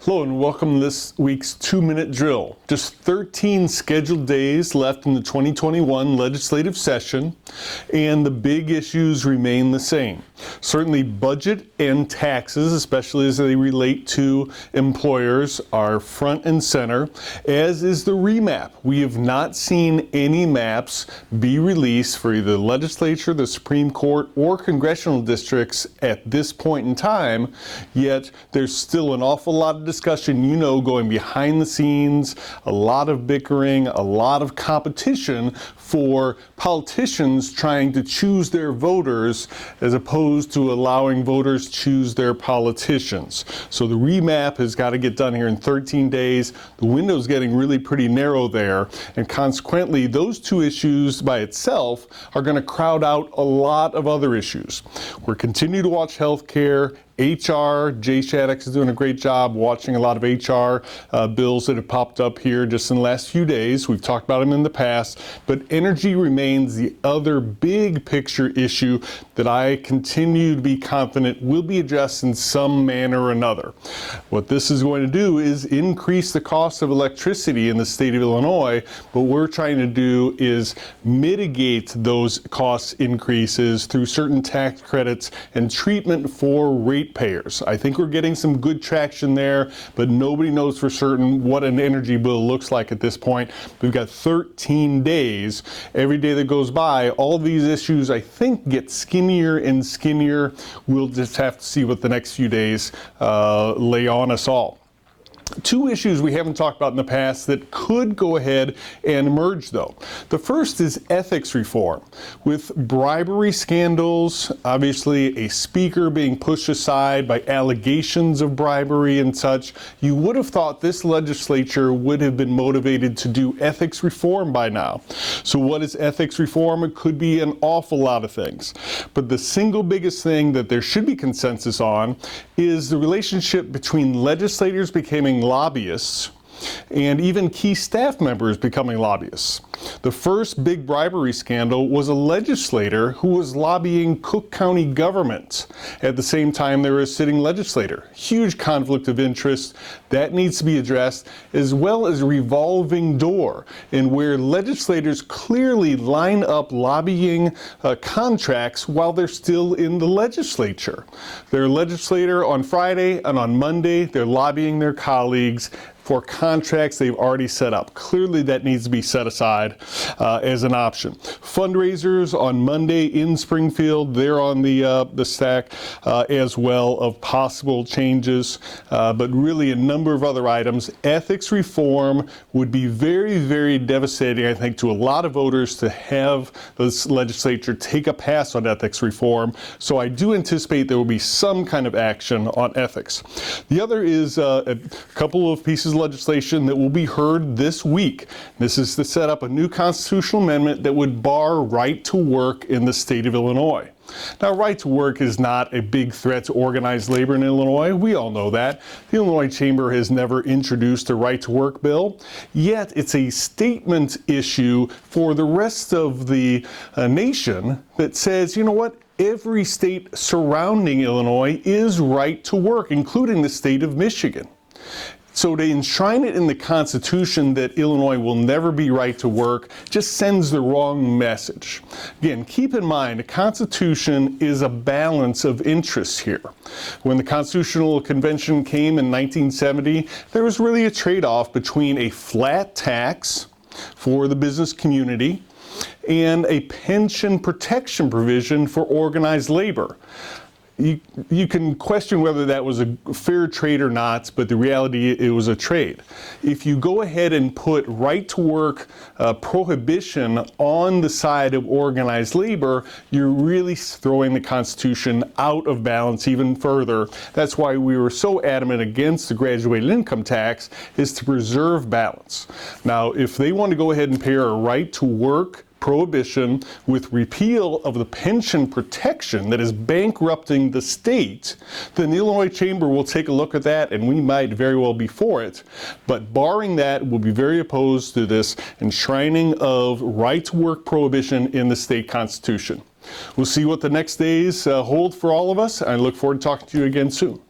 Hello and welcome to this week's 2-minute drill. Just 13 scheduled days left in the 2021 legislative session, and the big issues remain the same. Certainly budget and taxes, especially as they relate to employers, are front and center, as is the remap. We have not seen any maps be released for either the legislature, the Supreme Court, or congressional districts at this point in time, yet there's still an awful lot of discussion, going behind the scenes, a lot of bickering, a lot of competition for politicians trying to choose their voters as opposed to allowing voters choose their politicians. So the remap has got to get done here in 13 days. The window's getting really pretty narrow there, and consequently those two issues by itself are going to crowd out a lot of other issues. We're continuing to watch healthcare. HR, Jay Shattuck is doing a great job watching a lot of HR bills that have popped up here just in the last few days. We've talked about them in the past, but energy remains the other big picture issue that I continue to be confident will be addressed in some manner or another. What this is going to do is increase the cost of electricity in the state of Illinois, but what we're trying to do is mitigate those cost increases through certain tax credits and treatment for ratepayers. I think we're getting some good traction there, but nobody knows for certain what an energy bill looks like at this point. We've got 13 days. Every day that goes by, all these issues, I think, get skinnier and skinnier. We'll just have to see what the next few days lay on us all. Two issues we haven't talked about in the past that could go ahead and emerge, though. The first is ethics reform. With bribery scandals, obviously a speaker being pushed aside by allegations of bribery and such, you would have thought this legislature would have been motivated to do ethics reform by now. So what is ethics reform? It could be an awful lot of things. But the single biggest thing that there should be consensus on is the relationship between legislators becoming lobbyists and even key staff members becoming lobbyists. The first big bribery scandal was a legislator who was lobbying Cook County government at the same time they were a sitting legislator. Huge conflict of interest. That needs to be addressed, as well as a revolving door in where legislators clearly line up lobbying contracts while they're still in the legislature. They're a legislator on Friday, and on Monday they're lobbying their colleagues for contracts they've already set up. Clearly that needs to be set aside as an option. Fundraisers on Monday in Springfield, they're on the stack as well of possible changes, but really a number of other items. Ethics reform would be very, very devastating, I think, to a lot of voters to have this legislature take a pass on ethics reform. So I do anticipate there will be some kind of action on ethics. The other is a couple of pieces of legislation that will be heard this week. This is to set up a new constitutional amendment that would bar right to work in the state of Illinois. Now, right to work is not a big threat to organized labor in Illinois. We all know that. The Illinois Chamber has never introduced a right to work bill, yet it's a statement issue for the rest of the nation that says, you know what? Every state surrounding Illinois is right to work, including the state of Michigan. So to enshrine it in the Constitution that Illinois will never be right to work just sends the wrong message. Again, keep in mind, the Constitution is a balance of interests here. When the Constitutional Convention came in 1970, there was really a trade-off between a flat tax for the business community and a pension protection provision for organized labor. You can question whether that was a fair trade or not, but the reality, it was a trade. If you go ahead and put right to work prohibition on the side of organized labor, you're really throwing the Constitution out of balance even further. That's why we were so adamant against the graduated income tax, is to preserve balance. Now, if they want to go ahead and pair a right to work prohibition with repeal of the pension protection that is bankrupting the state, then the Illinois Chamber will take a look at that, and we might very well be for it. But barring that, we'll be very opposed to this enshrining of right to work prohibition in the state constitution. We'll see what the next days hold for all of us. I look forward to talking to you again soon.